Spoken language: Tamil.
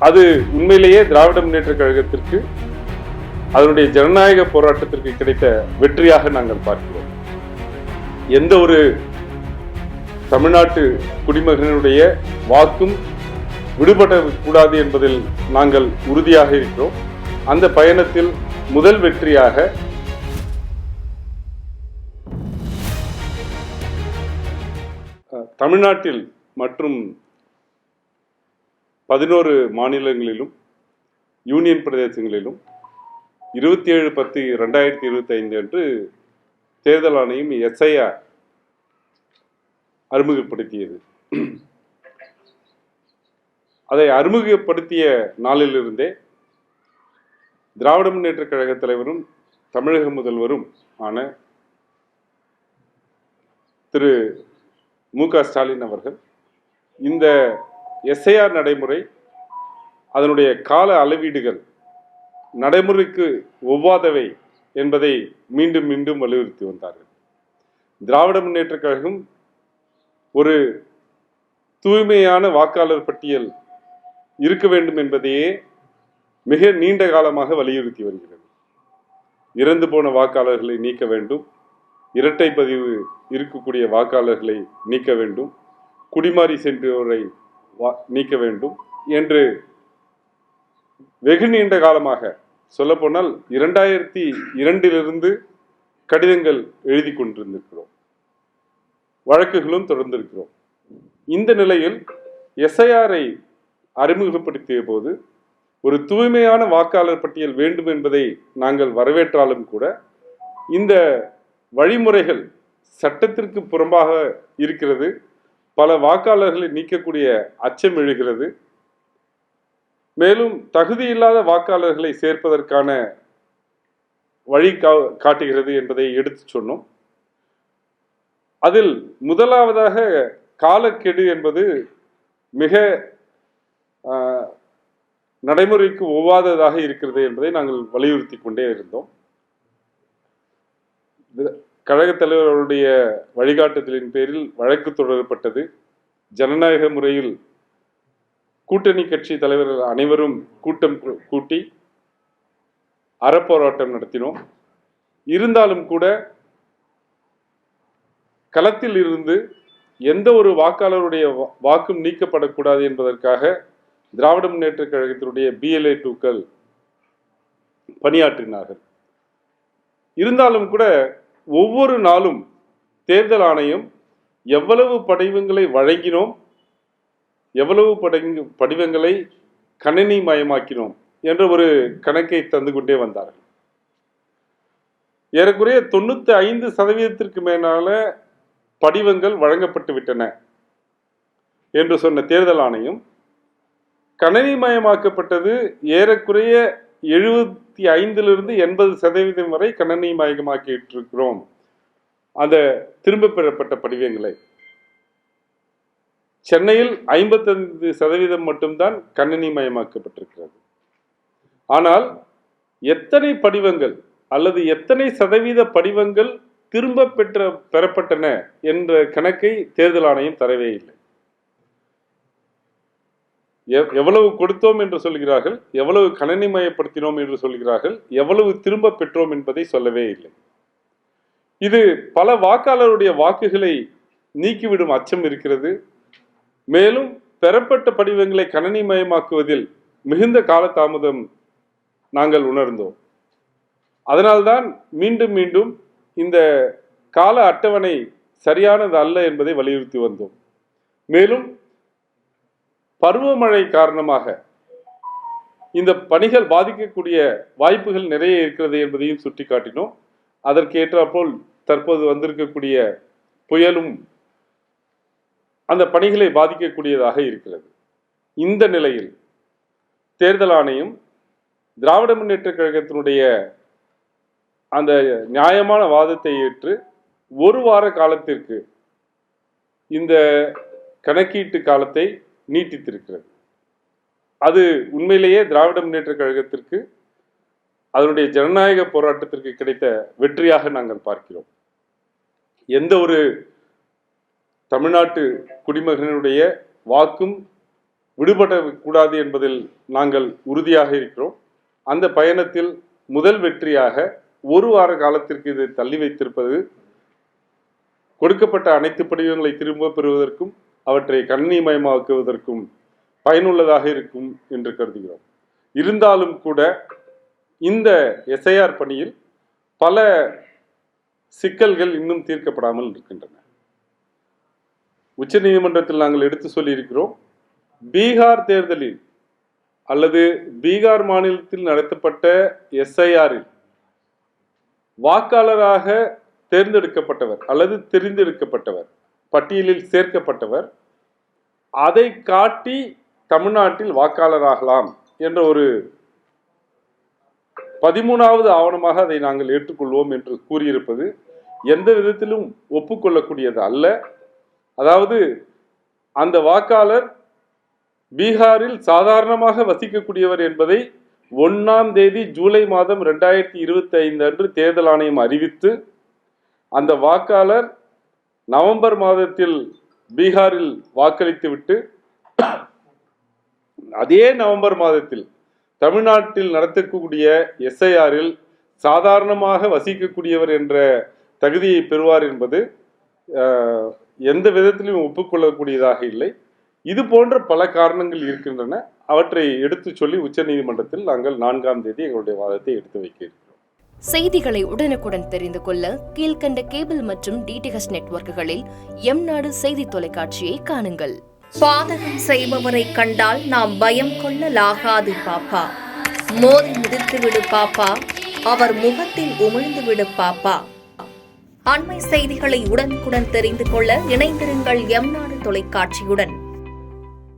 அது உண்மையிலேயே திராவிட முன்னேற்ற கழகத்திற்கு அதனுடைய ஜனநாயக போராட்டத்திற்கு கிடைத்த வெற்றியாக நாங்கள் பார்க்கிறோம். எந்த ஒரு தமிழ்நாட்டு குடிமகனுடைய வாக்கும் விடுபடக்கூடாது என்பதில் நாங்கள் உறுதியாக இருக்கிறோம். அந்த பயணத்தில் முதல் வெற்றியாக தமிழ்நாட்டில் மற்றும் 11 மாநிலங்களிலும் யூனியன் பிரதேசங்களிலும் 27/10/2025 அன்று தேர்தல் ஆணையம் SIR அறிமுகப்படுத்தியது. அதை அறிமுகப்படுத்திய நாளிலிருந்தே திராவிட முன்னேற்ற கழக தலைவரும் தமிழக முதல்வரும் ஆன திரு மு.க. ஸ்டாலின் அவர்கள் இந்த SIR நடைமுறை, அதனுடைய கால அளவீடுகள் நடைமுறைக்கு ஒவ்வாதவை என்பதை மீண்டும் மீண்டும் வலியுறுத்தி வந்தார்கள். திராவிட முன்னேற்ற கழகம் ஒரு தூய்மையான வாக்காளர் பட்டியல் இருக்க வேண்டும் என்பதையே மிக நீண்ட காலமாக வலியுறுத்தி வருகிறது. இறந்து போன வாக்காளர்களை நீக்க வேண்டும், இரட்டை பதிவு இருக்கக்கூடிய வாக்காளர்களை நீக்க வேண்டும், குடிமாறி சென்றோரை நீக்க வேண்டும் என்று வெகு நீண்ட காலமாக, சொல்லப்போனால் 2002 கடிதங்கள் எழுதி கொண்டிருந்திருக்கிறோம், வழக்குகளும் தொடர்ந்திருக்கிறோம். இந்த நிலையில் SIR-ஐ அறிமுகப்படுத்திய போது ஒரு தூய்மையான வாக்காளர் பட்டியல் வேண்டும் என்பதை நாங்கள் வரவேற்றாலும் கூட இந்த வழிமுறைகள் சட்டத்திற்கு புறம்பாக இருக்கிறது, பல வாக்காளர்களை நீக்கக்கூடிய அச்சம் எழுகிறது, மேலும் தகுதியில்லாத வாக்காளர்களை சேர்ப்பதற்கான வழி காட்டுகிறது என்பதை எடுத்து சொன்னோம். அதில் முதலாவதாக காலக்கெடு என்பது மிக நடைமுறைக்கு ஒவ்வாததாக இருக்கிறது என்பதை நாங்கள் வலியுறுத்தி கொண்டே இருந்தோம். கழக தலைவர்களுடைய வழிகாட்டுதலின் பேரில் வழக்கு தொடரப்பட்டது. ஜனநாயக முறையில் கூட்டணி கட்சி தலைவர்கள் அனைவரும் கூட்டம் கூட்டி அறப்போராட்டம் நடத்தினோம். இருந்தாலும் கூட களத்தில் இருந்து எந்த ஒரு வாக்காளருடைய வாக்கும் நீக்கப்படக்கூடாது என்பதற்காக திராவிட முன்னேற்ற கழகத்தினுடைய BLA 2க்கள் பணியாற்றினார்கள். இருந்தாலும் கூட ஒவ்வொரு நாளும் தேர்தல் ஆணையம் எவ்வளவு படிவங்களை வழங்கினோம், எவ்வளவு படிவங்களை கணினி மயமாக்கினோம் என்ற ஒரு கணக்கை தந்து கொண்டே வந்தார்கள். ஏறக்குறைய 95% மேலான படிவங்கள் வழங்கப்பட்டு விட்டன என்று சொன்ன தேர்தல் ஆணையம் கணினி மயமாக்கப்பட்டது ஏறக்குறைய 75% வரை கணினி மயமாக்கிட்டு இருக்கிறோம். அந்த திரும்ப பெறப்பட்ட படிவங்களை சென்னையில் 55% மட்டும்தான் கணினி மயமாக்கப்பட்டிருக்கிறது. ஆனால் எத்தனை படிவங்கள் அல்லது எத்தனை சதவீத படிவங்கள் திரும்ப பெறப்பட்டன என்ற கணக்கை தேர்தல் ஆணையம் தரவே இல்லை. எவ்வளவு கொடுத்தோம் என்று சொல்கிறார்கள், எவ்வளவு கணினி மயப்படுத்தினோம் என்று சொல்கிறார்கள், எவ்வளவு திரும்ப பெற்றோம் என்பதை சொல்லவே இல்லை. இது பல வாக்காளருடைய வாக்குகளை நீக்கிவிடும் அச்சம் இருக்கிறது. மேலும் பெறப்பட்ட படிவங்களை கணினி மயமாக்குவதில் மிகுந்த காலதாமதம் நாங்கள் உணர்ந்தோம். அதனால்தான் மீண்டும் மீண்டும் இந்த கால அட்டவணை சரியானது அல்ல என்பதை வலியுறுத்தி வந்தோம். மேலும் பருவமழை காரணமாக இந்த பணிகள் பாதிக்கக்கூடிய வாய்ப்புகள் நிறைய இருக்கிறது என்பதையும் சுட்டிக்காட்டினோம். அதற்கு ஏற்றாற்போல் தற்போது வந்திருக்கக்கூடிய புயலும் அந்த பணிகளை பாதிக்கக்கூடியதாக இருக்கிறது. இந்த நிலையில் தேர்தல் ஆணையம் திராவிட முன்னேற்ற கழகத்தினுடைய அந்த நியாயமான வாதத்தை ஏற்று ஒரு வார காலத்திற்கு இந்த கணக்கீட்டு காலத்தை நீட்டித்திருக்கிறது. அது உண்மையிலேயே திராவிட முன்னேற்ற கழகத்திற்கு அதனுடைய ஜனநாயக போராட்டத்திற்கு கிடைத்த வெற்றியாக நாங்கள் பார்க்கிறோம். எந்த ஒரு தமிழ்நாட்டு குடிமகனுடைய வாக்கும் விடுபடக்கூடாது என்பதில் நாங்கள் உறுதியாக இருக்கிறோம். அந்த பயணத்தில் முதல் வெற்றியாக 1 வார காலத்திற்கு இதை தள்ளி வைத்திருப்பது கொடுக்கப்பட்ட அனைத்து படிவங்களை திரும்ப பெறுவதற்கும் அவற்றை கணினிமயமாக்குவதற்கும் பயனுள்ளதாக இருக்கும் என்று கருதுகிறோம். இருந்தாலும் கூட இந்த எஸ்ஐஆர் பணியில் பல சிக்கல்கள் இன்னும் தீர்க்கப்படாமல் இருக்கின்றன. உச்ச நீதிமன்றத்தில் நாங்கள் எடுத்து சொல்லியிருக்கிறோம், பீகார் தேர்தலில் அல்லது பீகார் மாநிலத்தில் நடத்தப்பட்ட எஸ்ஐஆரில் வாக்காளராக தேர்ந்தெடுக்கப்பட்டவர் அல்லது தெரிந்தெடுக்கப்பட்டவர், பட்டியலில் சேர்க்கப்பட்டவர் அதை காட்டி தமிழ்நாட்டில் வாக்காளராகலாம் என்ற ஒரு 13வது ஆவணமாக அதை நாங்கள் ஏற்றுக்கொள்வோம் என்று கூறியிருப்பது எந்த விதத்திலும் ஒப்புக்கொள்ளக்கூடியது அல்ல. அதாவது அந்த வாக்காளர் பீகாரில் சாதாரணமாக வசிக்கக்கூடியவர் என்பதை 1ஆம் தேதி ஜூலை மாதம் 2025 அன்று தேர்தல் ஆணையம் அறிவித்து, அந்த வாக்காளர் நவம்பர் மாதத்தில் பீகாரில் வாக்களித்துவிட்டு அதே நவம்பர் மாதத்தில் தமிழ்நாட்டில் நடத்தக்கூடிய எஸ்ஐஆரில் சாதாரணமாக வசிக்கக்கூடியவர் என்ற தகுதியை பெறுவார் என்பது எந்த விதத்திலும் ஒப்புக்கொள்ளக்கூடியதாக இல்லை. இது போன்ற பல காரணங்கள் இருக்கின்றன. அவற்றை எடுத்து சொல்லி உச்ச நீதிமன்றத்தில் நாங்கள் 4ஆம் தேதி எங்களுடைய வாதத்தை எடுத்து வைக்க இருக்கிறோம். செய்திகளை உடனுக்குடன் தெரிந்து கொள்ள கீழ்கண்ட கேபிள் மற்றும் டிடிஹெச் நெட்வொர்க்குகளில் எம்நாடு செய்தி தொலைக்காட்சியை காணுங்கள். பாதகம் செய்பவரை கண்டால் நாம் பயம் கொள்ளலாகாது பாப்பா. மோதி மிதித்து விடு பாப்பா, அவர் முகத்தில் உமிழ்ந்து விடு பாப்பா. அண்மை செய்திகளை உடனுக்குடன் தெரிந்து கொள்ள இணைந்திருங்கள் எம்நாடு தொலைக்காட்சியுடன்.